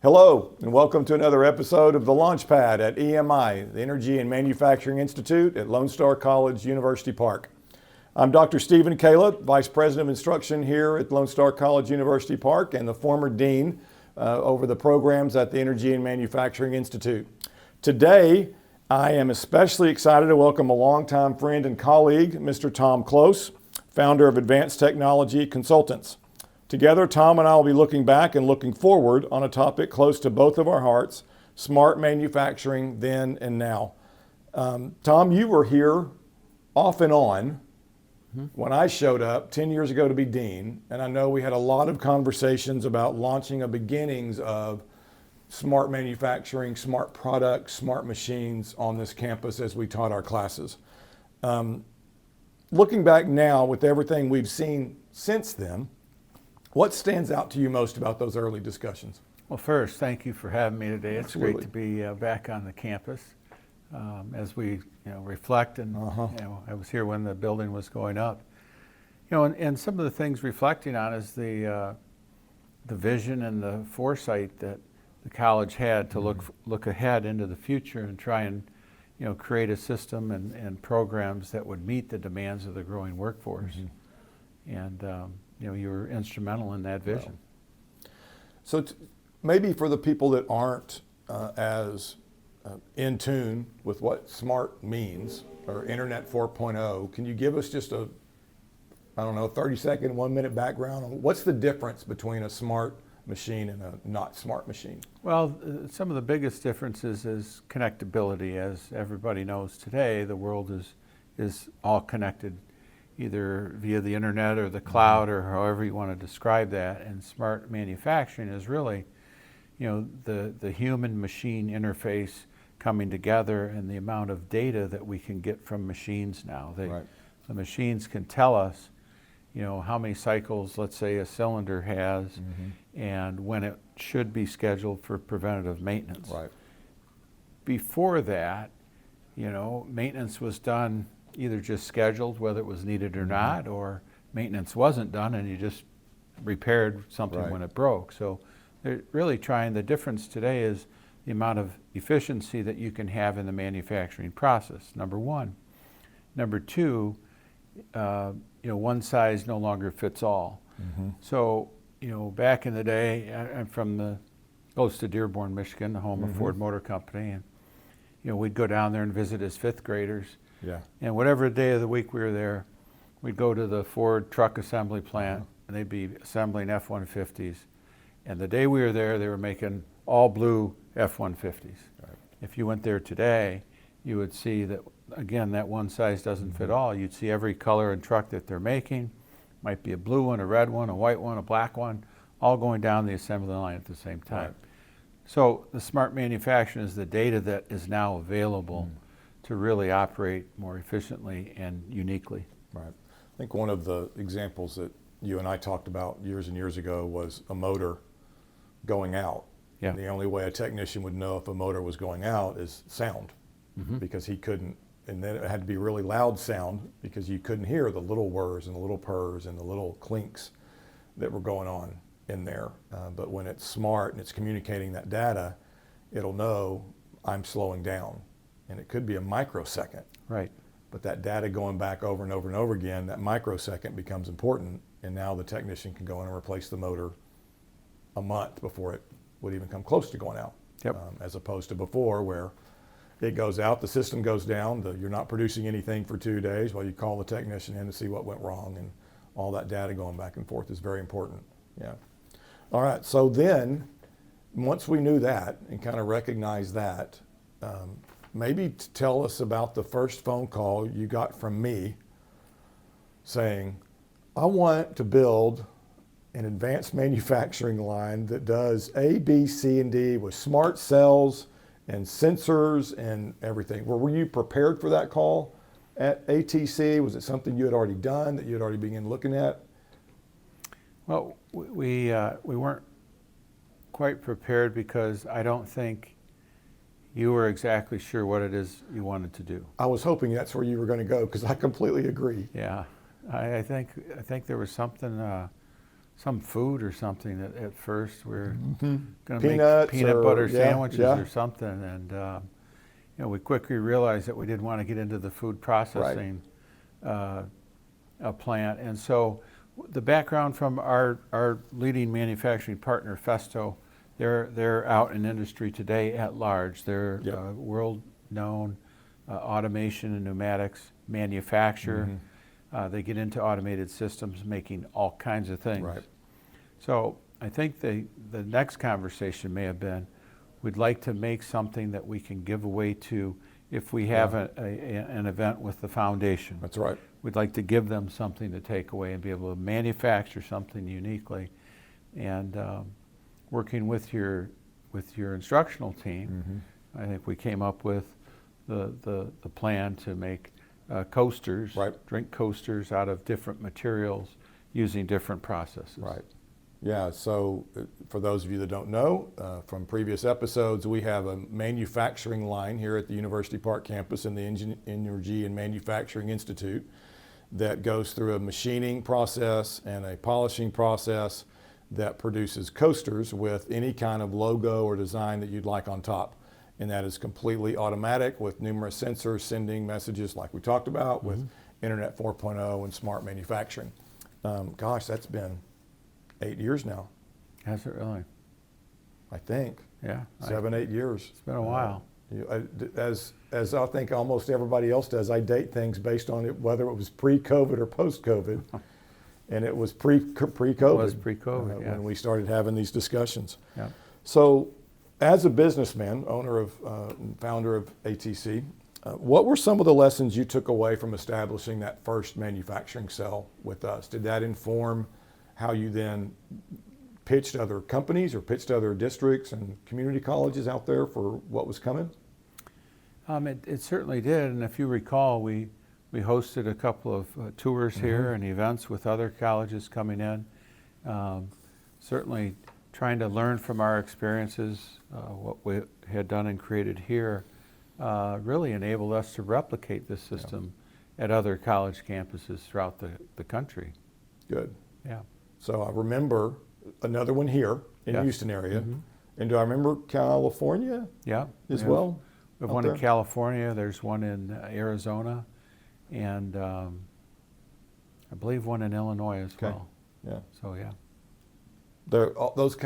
Hello, and welcome to another episode of The Launchpad at EMI, the Energy and Manufacturing Institute at Lone Star College, University Park. I'm Dr. Stephen Kahla, Vice President of Instruction here at Lone Star College, University Park, and the former Dean over the programs at the Energy and Manufacturing Institute. Today, I am especially excited to welcome a longtime friend and colleague, Mr. Tom Close, founder of Advanced Technology Consultants. Together, Tom and I will be looking back and looking forward on a topic close to both of our hearts, smart manufacturing then and now. Tom, you were here off and on when I showed up 10 years ago to be dean, and I know we had a lot of conversations about launching a beginnings of smart manufacturing, smart products, smart machines on this campus as we taught our classes. Looking back now with everything we've seen since then, what stands out to you most about those early discussions? Well, first, thank you for having me today. It's Absolutely. great to be back on the campus as we reflect. And I was here when the building was going up. And some of the things reflecting on is the vision and the foresight that the college had to look ahead into the future and try and create a system and programs that would meet the demands of the growing workforce. And you were instrumental in that vision. So maybe for the people that aren't as in tune with what smart means, or Internet 4.0, can you give us just a 30-second, 1-minute background on what's the difference between a smart machine and a not smart machine? Well, some of the biggest differences is connectability. As everybody knows today, the world is all connected, either via the internet or the cloud or however you want to describe that. And smart manufacturing is really, the human-machine interface coming together and the amount of data that we can get from machines now. The machines can tell us, how many cycles, let's say, a cylinder has and when it should be scheduled for preventative maintenance. Right. Before that, maintenance was done either just scheduled, whether it was needed or not, or maintenance wasn't done and you just repaired something when it broke. So they're really trying, the difference today is the amount of efficiency that you can have in the manufacturing process, number one. Number two, one size no longer fits all. So, back in the day, I'm from close to Dearborn, Michigan, the home of Ford Motor Company, and we'd go down there and visit as fifth graders. Yeah. And whatever day of the week we were there, we'd go to the Ford truck assembly plant and they'd be assembling F-150s. And the day we were there, they were making all blue F-150s. Right. If you went there today, you would see that, again, that one size doesn't fit all. You'd see every color and truck that they're making. Might be a blue one, a red one, a white one, a black one, all going down the assembly line at the same time. Right. So the smart manufacturing is the data that is now available to really operate more efficiently and uniquely. Right. I think one of the examples that you and I talked about years and years ago was a motor going out. Yeah. And the only way a technician would know if a motor was going out is sound, because he couldn't, and then it had to be really loud sound because you couldn't hear the little whirs and the little purrs and the little clinks that were going on in there. But when it's smart and it's communicating that data, it'll know I'm slowing down. And it could be a microsecond. Right. But that data going back over and over and over again, that microsecond becomes important, and now the technician can go in and replace the motor a month before it would even come close to going out. Yep. As opposed to before, where it goes out, the system goes down, you're not producing anything for 2 days while you call the technician in to see what went wrong, and all that data going back and forth is very important. Yeah. All right, so then, once we knew that and kind of recognized that, maybe tell us about the first phone call you got from me saying, I want to build an advanced manufacturing line that does A, B, C, and D with smart cells and sensors and everything. Were you prepared for that call at ATC? Was it something you had already done, that you had already begun looking at? Well, we weren't quite prepared because I don't think you were exactly sure what it is you wanted to do. I was hoping that's where you were going to go, because I completely agree. Yeah, I think there was something some food or something that at first we were going to Peanuts make peanut or- butter yeah, sandwiches yeah. or something, and we quickly realized that we didn't want to get into the food processing plant, and so the background from our leading manufacturing partner, Festo, they're out in industry today at large. They're Yep. world-known automation and pneumatics manufacturer. They get into automated systems, making all kinds of things. Right. So I think the next conversation may have been, we'd like to make something that we can give away to if we have an event with the foundation. That's right. We'd like to give them something to take away and be able to manufacture something uniquely. And working with your instructional team, I think we came up with the plan to make coasters, drink coasters out of different materials using different processes. Right. Yeah, so for those of you that don't know, from previous episodes, we have a manufacturing line here at the University Park campus in the Energy and Manufacturing Institute that goes through a machining process and a polishing process that produces coasters with any kind of logo or design that you'd like on top. And that is completely automatic with numerous sensors sending messages like we talked about with Internet 4.0 and smart manufacturing. Gosh, that's been 8 years now, Has it really? I think. Yeah. 7, 8 years. It's been a while. As I think almost everybody else does, I date things based on it, whether it was pre-COVID or post-COVID. And it was pre-COVID. It was pre-COVID, yeah. When we started having these discussions. Yeah. So as a businessman, owner of, founder of ATC, what were some of the lessons you took away from establishing that first manufacturing cell with us? Did that inform how you then pitched other companies or pitched other districts and community colleges out there for what was coming? It certainly did, and if you recall, we hosted a couple of tours here and events with other colleges coming in. Certainly trying to learn from our experiences, what we had done and created here, really enabled us to replicate this system at other college campuses throughout the country. Good. Yeah. So I remember another one here in Yes. Houston area. And do I remember California Yeah. as We have- well? We have out one there? in California, there's one in Arizona, and I believe one in Illinois as Okay. well. Yeah. So yeah. Those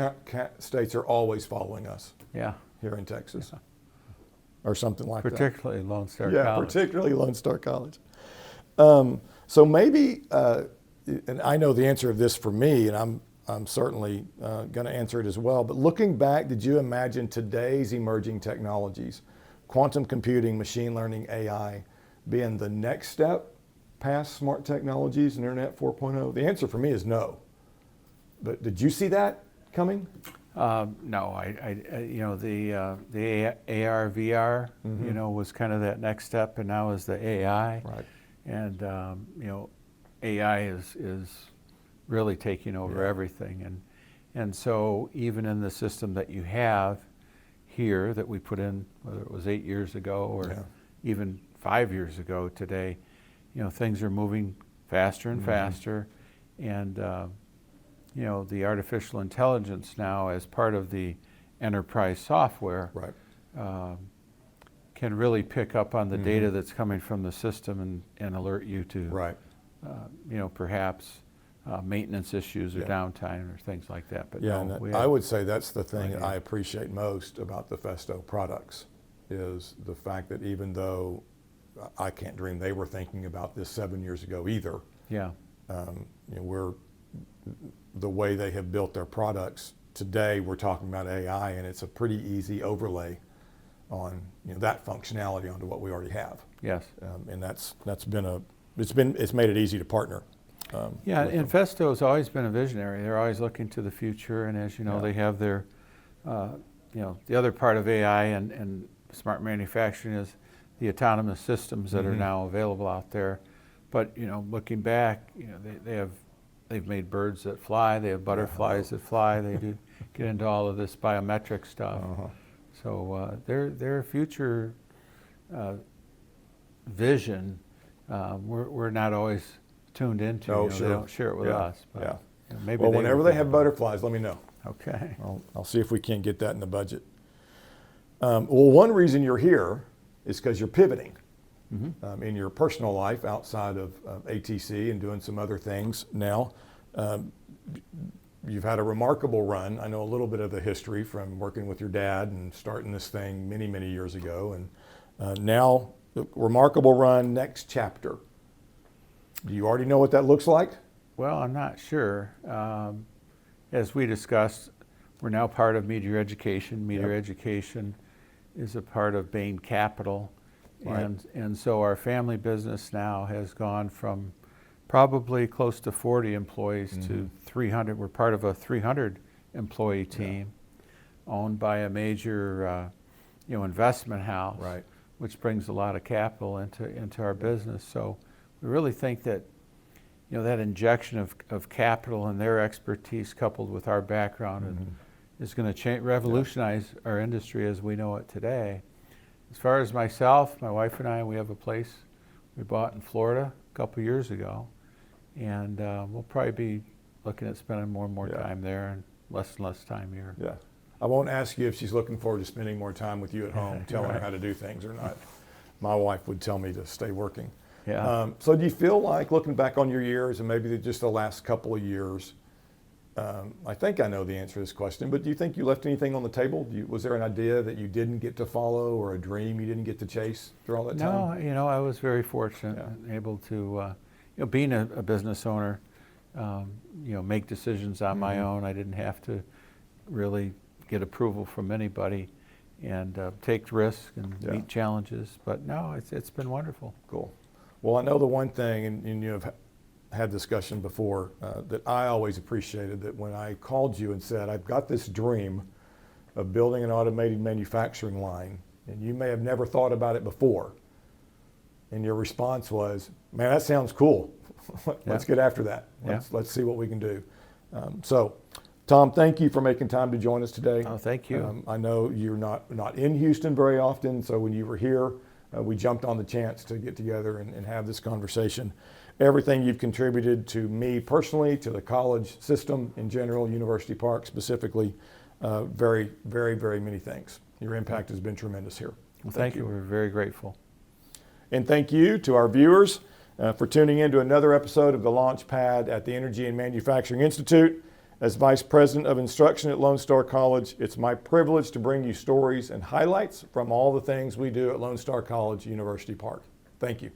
states are always following us Yeah. here in Texas or something like that. Particularly Lone Star Yeah, College. particularly Lone Star College. So maybe, and I know the answer of this for me, and I'm certainly going to answer it as well, but looking back, did you imagine today's emerging technologies, quantum computing, machine learning, AI, being the next step past smart technologies and Internet 4.0? The answer for me is no. But did you see that coming? No, the AR, VR, was kind of that next step, and now is the AI. Right. And, AI is really taking over everything. And so even in the system that you have here that we put in, whether it was 8 years ago or even 5 years ago today, things are moving faster and faster. And, the artificial intelligence now as part of the enterprise software can really pick up on the data that's coming from the system and alert you to, perhaps maintenance issues or downtime or things like that. But I would say that's the thing that I appreciate most about the Festo products is the fact that even though I can't dream they were thinking about this 7 years ago either. Yeah. We're the way they have built their products today. We're talking about AI, and it's a pretty easy overlay on that functionality onto what we already have. Yes. And it's made it easy to partner. And Festo has always been a visionary. They're always looking to the future, and as you know, they have their, the other part of AI and smart manufacturing is the autonomous systems that are now available out there. But looking back, they've made birds that fly. They have butterflies that fly. They do get into all of this biometric stuff. So their future vision, we're not always tuned into. They don't share it with us. But Maybe Well, they whenever would they be have able butterflies, let me know. to- Okay. I'll see if we can't get that in the budget. Well, one reason you're here is because you're pivoting in your personal life outside of ATC and doing some other things now. You've had a remarkable run. I know a little bit of the history from working with your dad and starting this thing many, many years ago. And now, the remarkable run, next chapter. Do you already know what that looks like? Well, I'm not sure. As we discussed, we're now part of Meteor Education. Meteor Education is a part of Bain Capital. Right. And so our family business now has gone from probably close to 40 employees to 300. We're part of a 300 employee team owned by a major investment house, Right. which brings a lot of capital into our business. So we really think that that injection of capital and their expertise coupled with our background is going to revolutionize our industry as we know it today. As far as myself, my wife and I, we have a place we bought in Florida a couple years ago, and we'll probably be looking at spending more and more time there and less time here. Yeah. I won't ask you if she's looking forward to spending more time with you at home, telling her how to do things or not. My wife would tell me to stay working. Yeah. So do you feel like, looking back on your years and maybe just the last couple of years, I think I know the answer to this question, but do you think you left anything on the table? Was there an idea that you didn't get to follow or a dream you didn't get to chase through all that time? No, I was very fortunate, able to, being a business owner, make decisions on my own. I didn't have to really get approval from anybody and take risks and meet challenges. But no, it's been wonderful. Cool. Well, I know the one thing, and you have had discussion before, that I always appreciated, that when I called you and said, I've got this dream of building an automated manufacturing line, and you may have never thought about it before, and your response was, man, that sounds cool. Let's get after that. Let's see what we can do. So, Tom, thank you for making time to join us today. Oh, thank you. I know you're not in Houston very often, so when you were here, we jumped on the chance to get together and have this conversation. Everything you've contributed to me personally, to the college system in general, University Park specifically, very, very, very many things. Your impact has been tremendous here. Well, thank you. We're very grateful. And thank you to our viewers for tuning in to another episode of The Launch Pad at the Energy and Manufacturing Institute. As Vice President of Instruction at Lone Star College, it's my privilege to bring you stories and highlights from all the things we do at Lone Star College, University Park. Thank you.